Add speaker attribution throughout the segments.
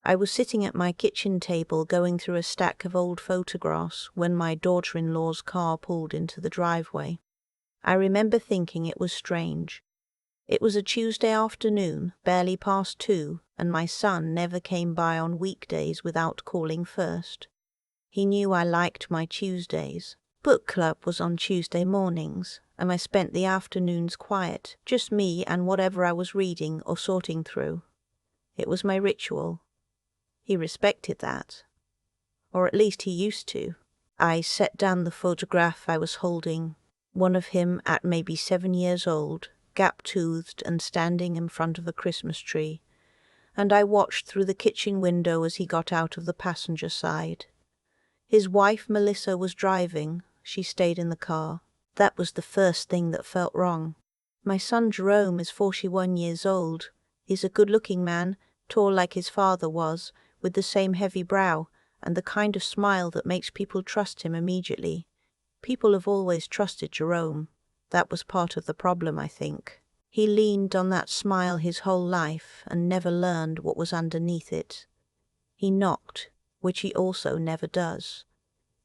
Speaker 1: I was sitting at my kitchen table going through a stack of old photographs when my daughter-in-law's car pulled into the driveway. I remember thinking it was strange. It was a Tuesday afternoon, barely past 2, and my son never came by on weekdays without calling first. He knew I liked my Tuesdays. Book club was on Tuesday mornings, and I spent the afternoons quiet, just me and whatever I was reading or sorting through. It was my ritual. He respected that. Or at least he used to. I set down the photograph I was holding, one of him at maybe 7 years old, gap-toothed and standing in front of a Christmas tree, and I watched through the kitchen window as he got out of the passenger side. His wife Melissa was driving. She stayed in the car. That was the first thing that felt wrong. My son Jerome is 41 years old. He's a good-looking man, tall like his father was, with the same heavy brow and the kind of smile that makes people trust him immediately. People have always trusted Jerome. That was part of the problem, I think. He leaned on that smile his whole life and never learned what was underneath it. He knocked, which he also never does.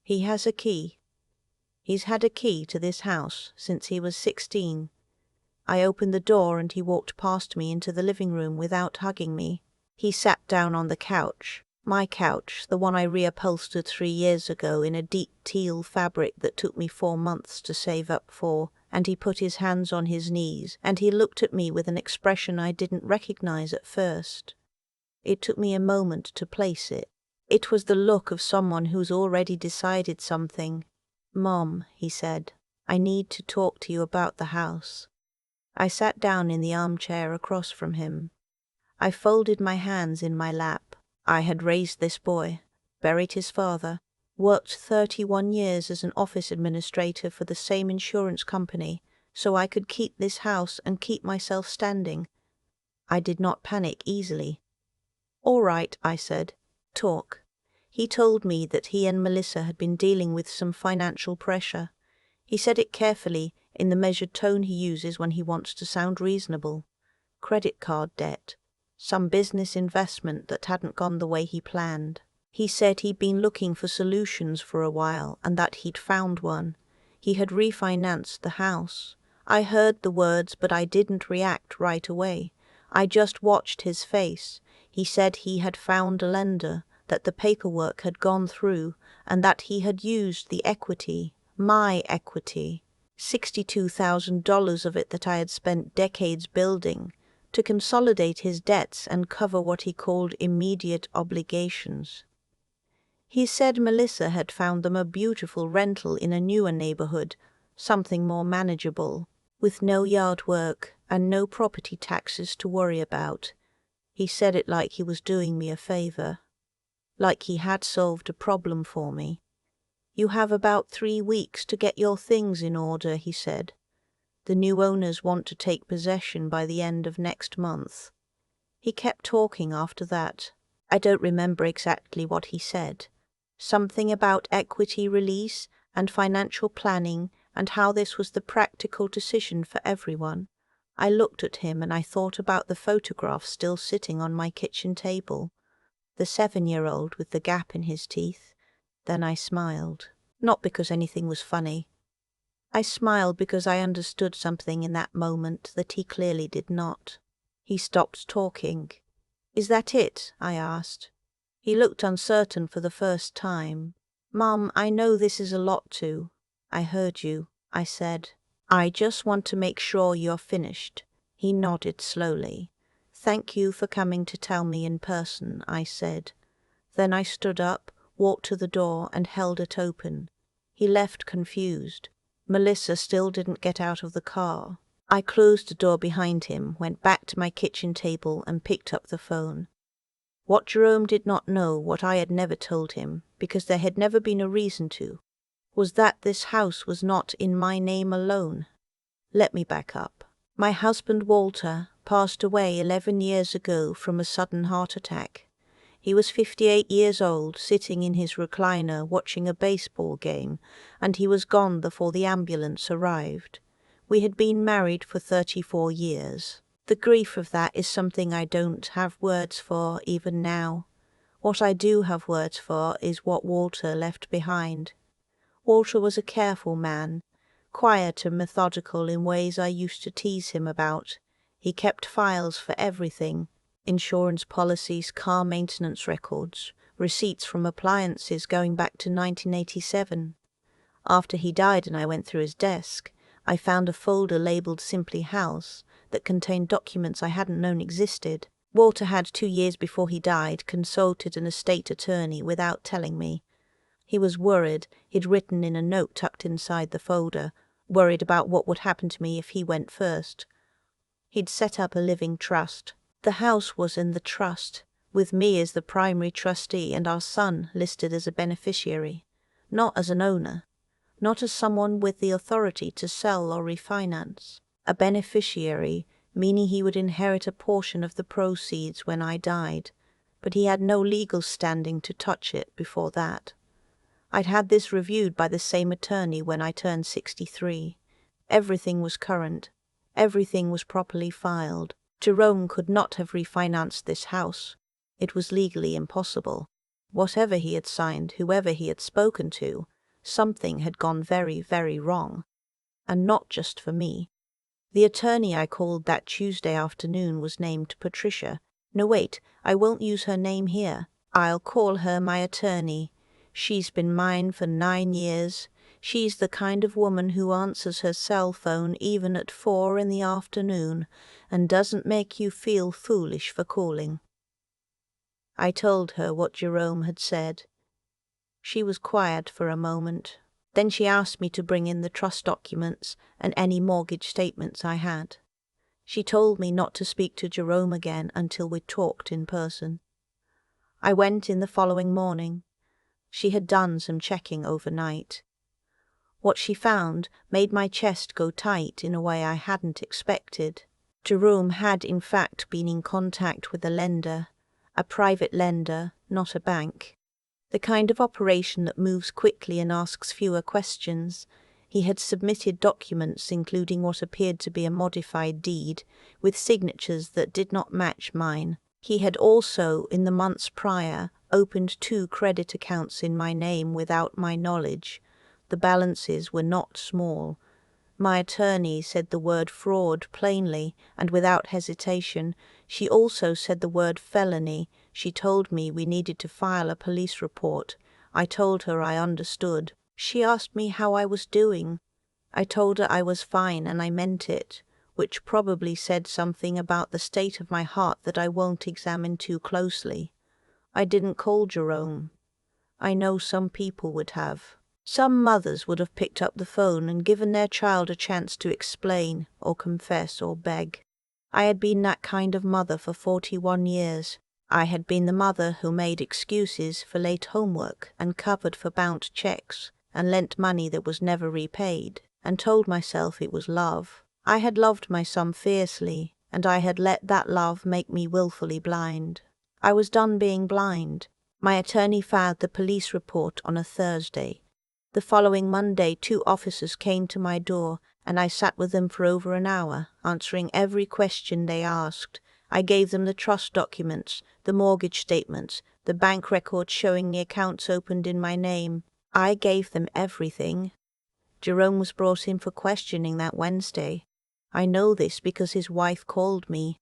Speaker 1: He has a key. He's had a key to this house since he was 16. I opened the door and he walked past me into the living room without hugging me. He sat down on the couch, my couch, the one I reupholstered 3 years ago in a deep teal fabric that took me 4 months to save up for, and he put his hands on his knees, and he looked at me with an expression I didn't recognize at first. It took me a moment to place it. It was the look of someone who's already decided something. "Mom," he said, "I need to talk to you about the house." I sat down in the armchair across from him. I folded my hands in my lap. I had raised this boy, buried his father, worked 31 years as an office administrator for the same insurance company, so I could keep this house and keep myself standing. I did not panic easily. "All right," I said. "Talk." He told me that he and Melissa had been dealing with some financial pressure. He said it carefully, in the measured tone he uses when he wants to sound reasonable. Credit card debt. Some business investment that hadn't gone the way he planned. He said he'd been looking for solutions for a while and that he'd found one. He had refinanced the house. I heard the words, but I didn't react right away. I just watched his face. He said he had found a lender, that the paperwork had gone through, and that he had used the equity, my equity, $62,000 of it that I had spent decades building, to consolidate his debts and cover what he called immediate obligations. He said Melissa had found them a beautiful rental in a newer neighborhood, something more manageable, with no yard work and no property taxes to worry about. He said it like he was doing me a favor, like he had solved a problem for me. "You have about 3 weeks to get your things in order," he said. "The new owners want to take possession by the end of next month." He kept talking after that. I don't remember exactly what he said. Something about equity release and financial planning and how this was the practical decision for everyone. I looked at him and I thought about the photograph still sitting on my kitchen table, the 7-year-old with the gap in his teeth. Then I smiled. Not because anything was funny. I smiled because I understood something in that moment that he clearly did not. He stopped talking. "Is that it?" I asked. He looked uncertain for the first time. "Mom, I know this is a lot too." "I heard you," I said. "I just want to make sure you're finished." He nodded slowly. "Thank you for coming to tell me in person," I said. Then I stood up, walked to the door, and held it open. He left confused. Melissa still didn't get out of the car. I closed the door behind him, went back to my kitchen table, and picked up the phone. What Jerome did not know, what I had never told him, because there had never been a reason to, was that this house was not in my name alone. Let me back up. My husband Walter passed away 11 years ago from a sudden heart attack. He was 58 years old, sitting in his recliner watching a baseball game, and he was gone before the ambulance arrived. We had been married for 34 years. The grief of that is something I don't have words for even now. What I do have words for is what Walter left behind. Walter was a careful man, quiet and methodical in ways I used to tease him about. He kept files for everything: insurance policies, car maintenance records, receipts from appliances going back to 1987. After he died and I went through his desk, I found a folder labeled simply House that contained documents I hadn't known existed. Walter had, 2 years before he died, consulted an estate attorney without telling me. He was worried. He'd written in a note tucked inside the folder, worried about what would happen to me if he went first. He'd set up a living trust. The house was in the trust, with me as the primary trustee and our son listed as a beneficiary, not as an owner, not as someone with the authority to sell or refinance. A beneficiary, meaning he would inherit a portion of the proceeds when I died, but he had no legal standing to touch it before that. I'd had this reviewed by the same attorney when I turned 63. Everything was current. Everything was properly filed. Jerome could not have refinanced this house. It was legally impossible. Whatever he had signed, whoever he had spoken to, something had gone very, very wrong. And not just for me. The attorney I called that Tuesday afternoon was named Patricia. No, wait, I won't use her name here. I'll call her my attorney. She's been mine for 9 years. She's the kind of woman who answers her cell phone even at 4 in the afternoon and doesn't make you feel foolish for calling. I told her what Jerome had said. She was quiet for a moment. Then she asked me to bring in the trust documents and any mortgage statements I had. She told me not to speak to Jerome again until we talked in person. I went in the following morning. She had done some checking overnight. What she found made my chest go tight in a way I hadn't expected. Jerome had in fact been in contact with a lender, a private lender, not a bank. The kind of operation that moves quickly and asks fewer questions. He had submitted documents including what appeared to be a modified deed, with signatures that did not match mine. He had also, in the months prior, opened 2 credit accounts in my name without my knowledge. The balances were not small. My attorney said the word fraud plainly and without hesitation. She also said the word felony. She told me we needed to file a police report. I told her I understood. She asked me how I was doing. I told her I was fine and I meant it, which probably said something about the state of my heart that I won't examine too closely. I didn't call Jerome. I know some people would have. Some mothers would have picked up the phone and given their child a chance to explain or confess or beg. I had been that kind of mother for 41 years. I had been the mother who made excuses for late homework and covered for bounced checks and lent money that was never repaid and told myself it was love. I had loved my son fiercely, and I had let that love make me willfully blind. I was done being blind. My attorney filed the police report on a Thursday. The following Monday, 2 officers came to my door, and I sat with them for over an hour, answering every question they asked. I gave them the trust documents, the mortgage statements, the bank records showing the accounts opened in my name. I gave them everything. Jerome was brought in for questioning that Wednesday. I know this because his wife called me.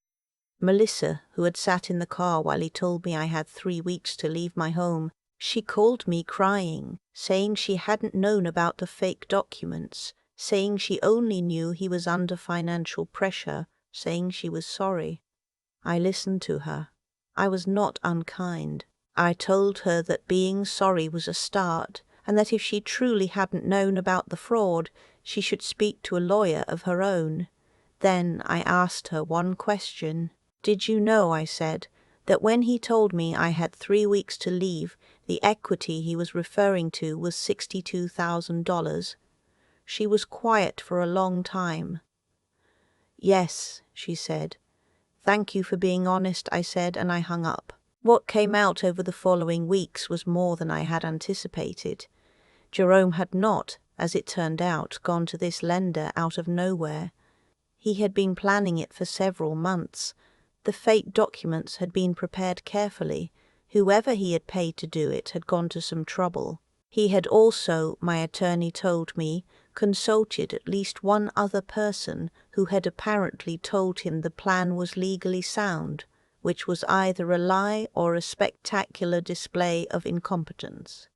Speaker 1: Melissa, who had sat in the car while he told me I had 3 weeks to leave my home, she called me crying, saying she hadn't known about the fake documents, saying she only knew he was under financial pressure, saying she was sorry. I listened to her. I was not unkind. I told her that being sorry was a start, and that if she truly hadn't known about the fraud, she should speak to a lawyer of her own. Then I asked her one question. "Did you know," I said, "that when he told me I had 3 weeks to leave, the equity he was referring to was $62,000. She was quiet for a long time. "Yes," she said. "Thank you for being honest," I said, and I hung up. What came out over the following weeks was more than I had anticipated. Jerome had not, as it turned out, gone to this lender out of nowhere. He had been planning it for several months. The fake documents had been prepared carefully. Whoever he had paid to do it had gone to some trouble. He had also, my attorney told me, consulted at least one other person who had apparently told him the plan was legally sound, which was either a lie or a spectacular display of incompetence.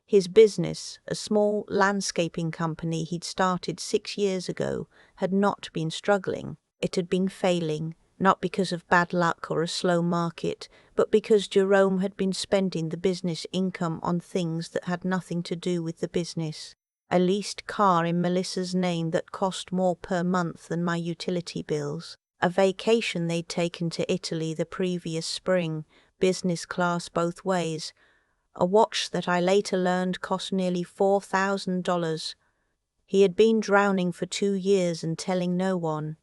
Speaker 1: His business, a small landscaping company he'd started 6 years ago, had not been struggling. It had been failing, not because of bad luck or a slow market, but because Jerome had been spending the business income on things that had nothing to do with the business. A leased car in Melissa's name that cost more per month than my utility bills. A vacation they'd taken to Italy the previous spring, business class both ways. A watch that I later learned cost nearly $4,000. He had been drowning for 2 years and telling no one.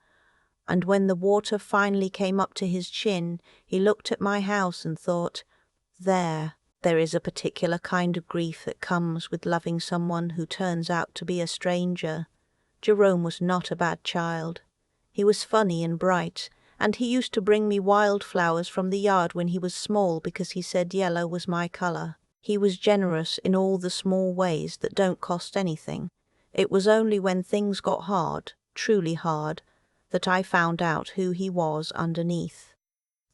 Speaker 1: And when the water finally came up to his chin, he looked at my house and thought, there is a particular kind of grief that comes with loving someone who turns out to be a stranger. Jerome was not a bad child. He was funny and bright, and he used to bring me wildflowers from the yard when he was small because he said yellow was my color. He was generous in all the small ways that don't cost anything. It was only when things got hard, truly hard, that I found out who he was underneath.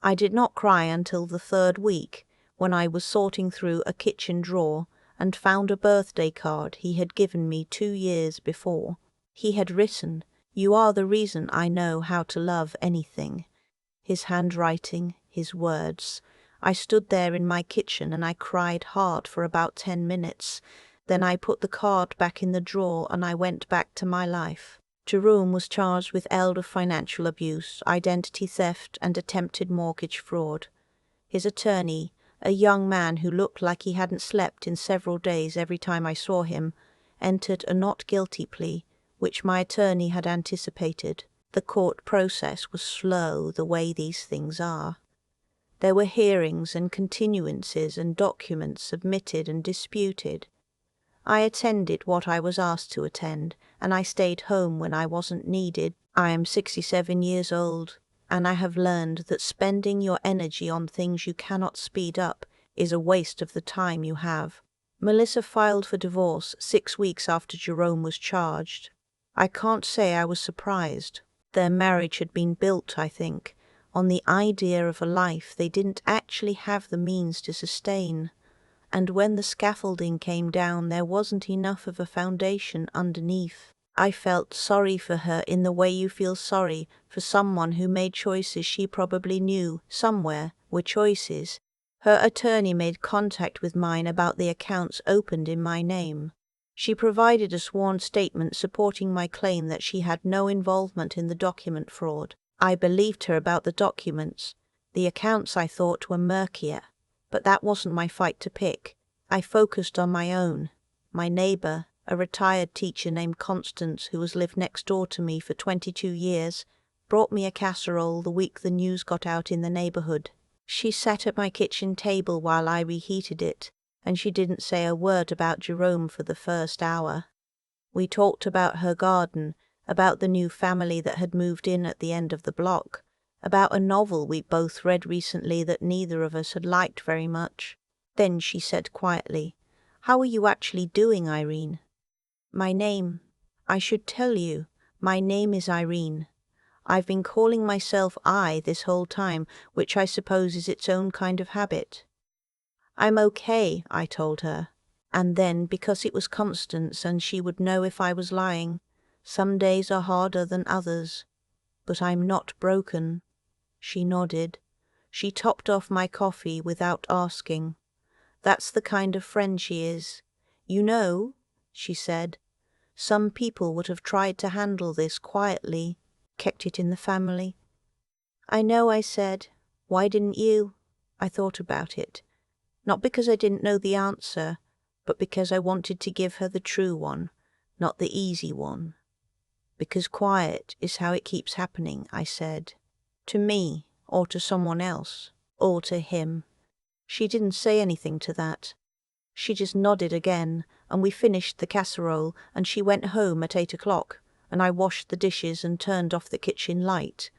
Speaker 1: I did not cry until the 3rd week, when I was sorting through a kitchen drawer and found a birthday card he had given me 2 years before. He had written, "You are the reason I know how to love anything." His handwriting, his words. I stood there in my kitchen and I cried hard for about 10 minutes. Then I put the card back in the drawer and I went back to my life. Jerome was charged with elder financial abuse, identity theft, and attempted mortgage fraud. His attorney, a young man who looked like he hadn't slept in several days every time I saw him, entered a not guilty plea, which my attorney had anticipated. The court process was slow, the way these things are. There were hearings and continuances and documents submitted and disputed. I attended what I was asked to attend, and I stayed home when I wasn't needed. I am 67 years old, and I have learned that spending your energy on things you cannot speed up is a waste of the time you have. Melissa filed for divorce 6 weeks after Jerome was charged. I can't say I was surprised. Their marriage had been built, I think, on the idea of a life they didn't actually have the means to sustain. And when the scaffolding came down, there wasn't enough of a foundation underneath. I felt sorry for her in the way you feel sorry for someone who made choices she probably knew somewhere were choices. Her attorney made contact with mine about the accounts opened in my name. She provided a sworn statement supporting my claim that she had no involvement in the document fraud. I believed her about the documents. The accounts I thought were murkier. But that wasn't my fight to pick. I focused on my own. My neighbor, a retired teacher named Constance who has lived next door to me for 22 years, brought me a casserole the week the news got out in the neighborhood. She sat at my kitchen table while I reheated it, and she didn't say a word about Jerome for the first hour. We talked about her garden, about the new family that had moved in at the end of the block, about a novel we both read recently that neither of us had liked very much. Then she said quietly, "How are you actually doing, Irene?" I should tell you, my name is Irene. I've been calling myself I this whole time, which I suppose is its own kind of habit. I'm okay, I told her. And then, because it was Constance and she would know if I was lying, some days are harder than others. But I'm not broken. She nodded. She topped off my coffee without asking. That's the kind of friend she is. You know, she said, some people would have tried to handle this quietly, kept it in the family. I know, I said. Why didn't you? I thought about it. Not because I didn't know the answer, but because I wanted to give her the true one, not the easy one. Because quiet is how it keeps happening, I said. To me, or to someone else, or to him. She didn't say anything to that. She just nodded again, and we finished the casserole, and she went home at 8 o'clock, and I washed the dishes and turned off the kitchen light.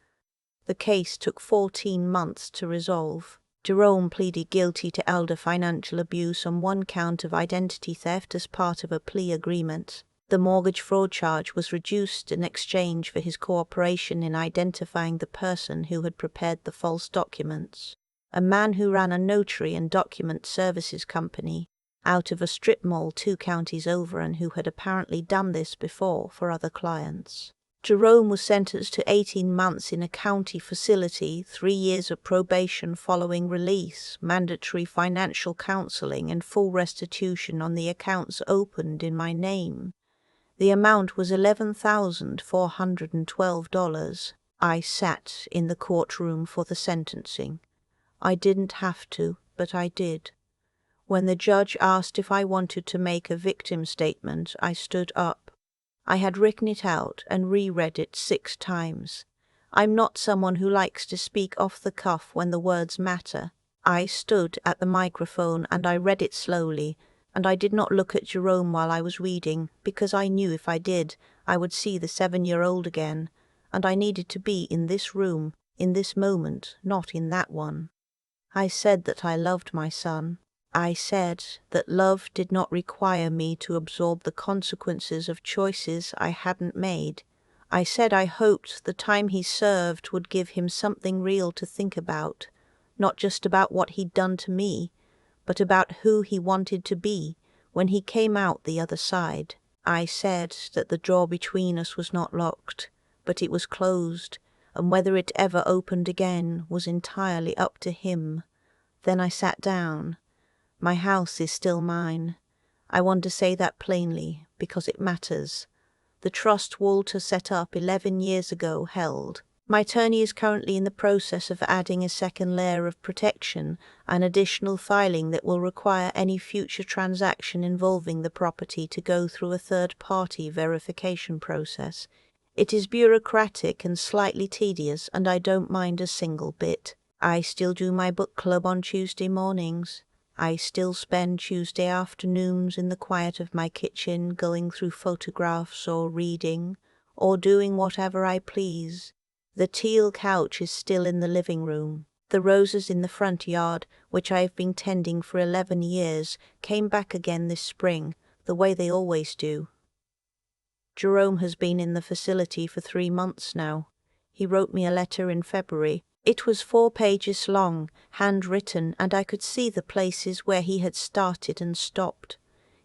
Speaker 1: The case took 14 months to resolve. Jerome pleaded guilty to elder financial abuse on one count of identity theft as part of a plea agreement. The mortgage fraud charge was reduced in exchange for his cooperation in identifying the person who had prepared the false documents, a man who ran a notary and document services company out of a strip mall 2 counties over and who had apparently done this before for other clients. Jerome was sentenced to 18 months in a county facility, 3 years of probation following release, mandatory financial counseling, and full restitution on the accounts opened in my name. The amount was $11,412. I sat in the courtroom for the sentencing. I didn't have to, but I did. When the judge asked if I wanted to make a victim statement, I stood up. I had written it out and reread it 6 times. I'm not someone who likes to speak off the cuff when the words matter. I stood at the microphone and I read it slowly, and I did not look at Jerome while I was reading, because I knew if I did, I would see the 7-year-old again, and I needed to be in this room, in this moment, not in that one. I said that I loved my son. I said that love did not require me to absorb the consequences of choices I hadn't made. I said I hoped the time he served would give him something real to think about, not just about what he'd done to me, but about who he wanted to be when he came out the other side. I said that the door between us was not locked, but it was closed, and whether it ever opened again was entirely up to him. Then I sat down. My house is still mine. I want to say that plainly, because it matters. The trust Walter set up 11 years ago held. My attorney is currently in the process of adding a second layer of protection, an additional filing that will require any future transaction involving the property to go through a third-party verification process. It is bureaucratic and slightly tedious, and I don't mind a single bit. I still do my book club on Tuesday mornings. I still spend Tuesday afternoons in the quiet of my kitchen going through photographs or reading, or doing whatever I please. The teal couch is still in the living room. The roses in the front yard, which I have been tending for 11 years, came back again this spring, the way they always do. Jerome has been in the facility for 3 months now. He wrote me a letter in February. It was 4 pages long, handwritten, and I could see the places where he had started and stopped.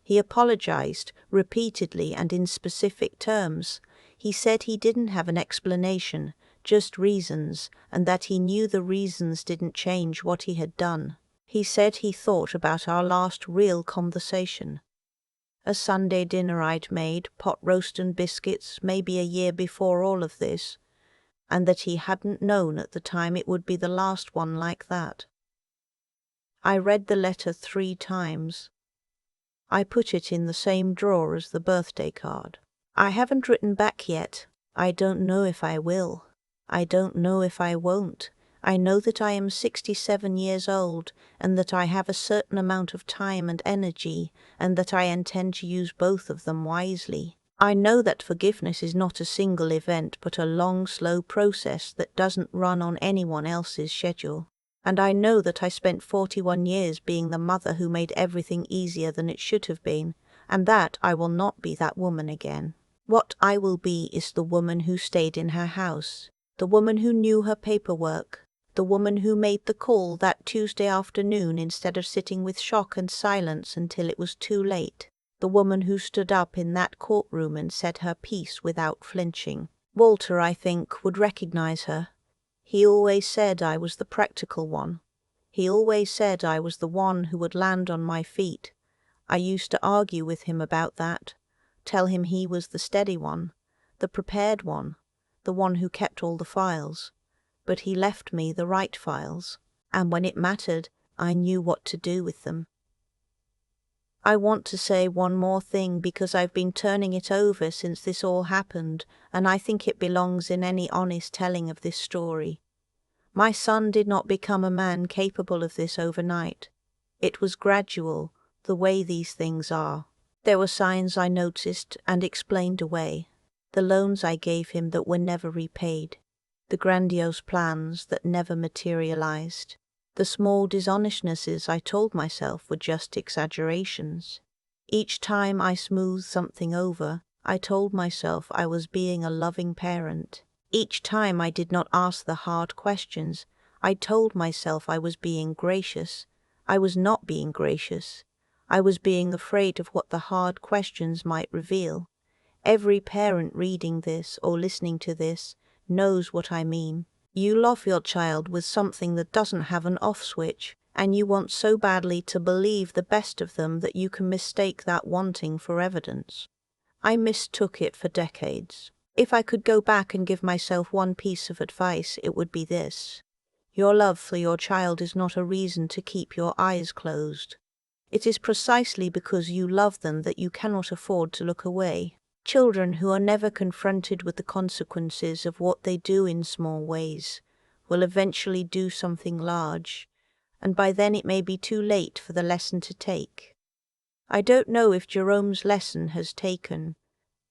Speaker 1: He apologized, repeatedly and in specific terms. He said he didn't have an explanation, just reasons, and that he knew the reasons didn't change what he had done. He said he thought about our last real conversation. A Sunday dinner I'd made, pot roast and biscuits, maybe a year before all of this, and that he hadn't known at the time it would be the last one like that. I read the letter 3 times. I put it in the same drawer as the birthday card. I haven't written back yet. I don't know if I will. I don't know if I won't. I know that I am 67 years old, and that I have a certain amount of time and energy, and that I intend to use both of them wisely. I know that forgiveness is not a single event, but a long, slow process that doesn't run on anyone else's schedule. And I know that I spent 41 years being the mother who made everything easier than it should have been, and that I will not be that woman again. What I will be is the woman who stayed in her house, the woman who knew her paperwork, the woman who made the call that Tuesday afternoon instead of sitting with shock and silence until it was too late. The woman who stood up in that courtroom and said her piece without flinching. Walter, I think, would recognize her. He always said I was the practical one. He always said I was the one who would land on my feet. I used to argue with him about that, tell him he was the steady one, the prepared one, the one who kept all the files. But he left me the right files, and when it mattered, I knew what to do with them. I want to say one more thing because I've been turning it over since this all happened, and I think it belongs in any honest telling of this story. My son did not become a man capable of this overnight. It was gradual, the way these things are. There were signs I noticed and explained away, the loans I gave him that were never repaid, the grandiose plans that never materialized, The small dishonestnesses I told myself were just exaggerations. Each time I smoothed something over, I told myself I was being a loving parent. Each time I did not ask the hard questions, I told myself I was being gracious. I was not being gracious. I was being afraid of what the hard questions might reveal. Every parent reading this or listening to this knows what I mean. You love your child with something that doesn't have an off switch, and you want so badly to believe the best of them that you can mistake that wanting for evidence. I mistook it for decades. If I could go back and give myself one piece of advice, it would be this. Your love for your child is not a reason to keep your eyes closed. It is precisely because you love them that you cannot afford to look away. Children who are never confronted with the consequences of what they do in small ways will eventually do something large, and by then it may be too late for the lesson to take. I don't know if Jerome's lesson has taken.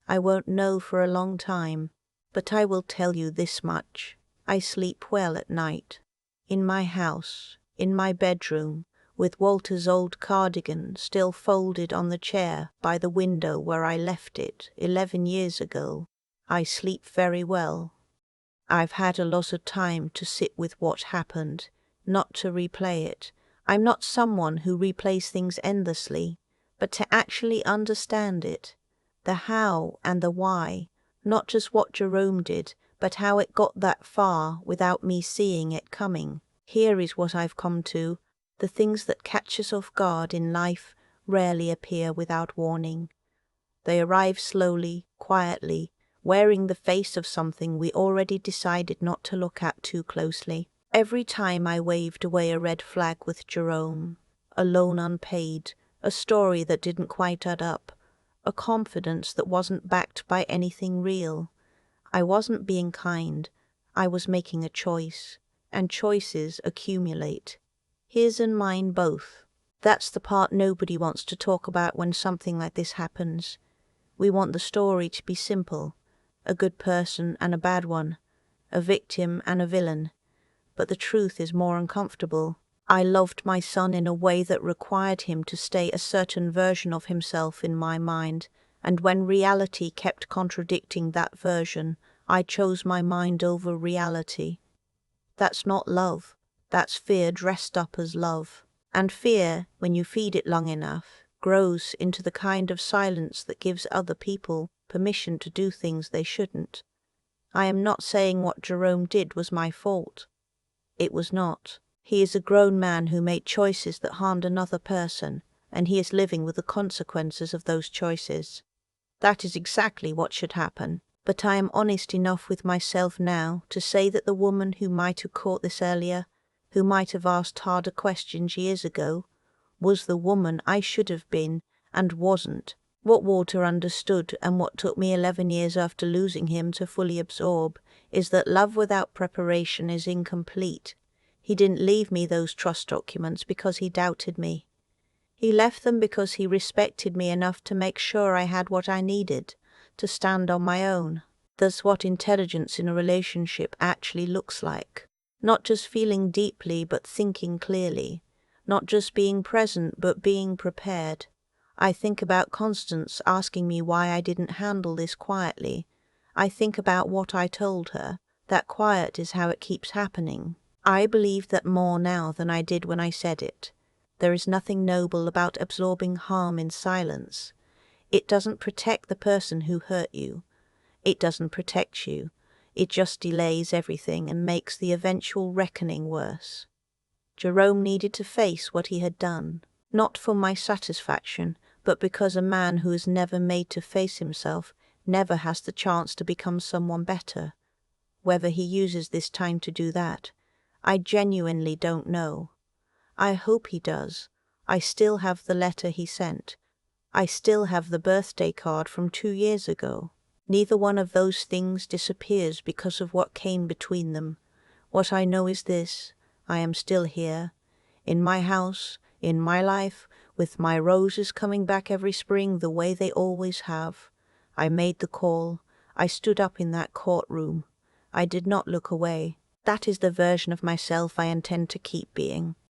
Speaker 1: I won't know for a long time, but I will tell you this much. I sleep well at night. In my house, in my bedroom, with Walter's old cardigan still folded on the chair by the window where I left it 11 years ago. I sleep very well. I've had a lot of time to sit with what happened, not to replay it. I'm not someone who replays things endlessly, but to actually understand it. The how and the why, not just what Jerome did, but how it got that far without me seeing it coming. Here is what I've come to. The things that catch us off guard in life rarely appear without warning. They arrive slowly, quietly, wearing the face of something we already decided not to look at too closely. Every time I waved away a red flag with Jerome, a loan unpaid, a story that didn't quite add up, a confidence that wasn't backed by anything real, I wasn't being kind. I was making a choice, and choices accumulate. His and mine both. That's the part nobody wants to talk about when something like this happens. We want the story to be simple. A good person and a bad one. A victim and a villain. But the truth is more uncomfortable. I loved my son in a way that required him to stay a certain version of himself in my mind, and when reality kept contradicting that version, I chose my mind over reality. That's not love. That's fear dressed up as love. And fear, when you feed it long enough, grows into the kind of silence that gives other people permission to do things they shouldn't. I am not saying what Jerome did was my fault. It was not. He is a grown man who made choices that harmed another person, and he is living with the consequences of those choices. That is exactly what should happen. But I am honest enough with myself now to say that the woman who might have caught this earlier, who might have asked harder questions years ago, was the woman I should have been and wasn't. What Walter understood, and what took me 11 years after losing him to fully absorb, is that love without preparation is incomplete. He didn't leave me those trust documents because he doubted me. He left them because he respected me enough to make sure I had what I needed to stand on my own. That's what intelligence in a relationship actually looks like. Not just feeling deeply but thinking clearly. Not just being present but being prepared. I think about Constance asking me why I didn't handle this quietly. I think about what I told her. That quiet is how it keeps happening. I believe that more now than I did when I said it. There is nothing noble about absorbing harm in silence. It doesn't protect the person who hurt you. It doesn't protect you. It just delays everything and makes the eventual reckoning worse. Jerome needed to face what he had done, not for my satisfaction, but because a man who is never made to face himself never has the chance to become someone better. Whether he uses this time to do that, I genuinely don't know. I hope he does. I still have the letter he sent. I still have the birthday card from 2 years ago. Neither one of those things disappears because of what came between them. What I know is this: I am still here, in my house, in my life, with my roses coming back every spring the way they always have. I made the call. I stood up in that courtroom. I did not look away. that is the version of myself I intend to keep being.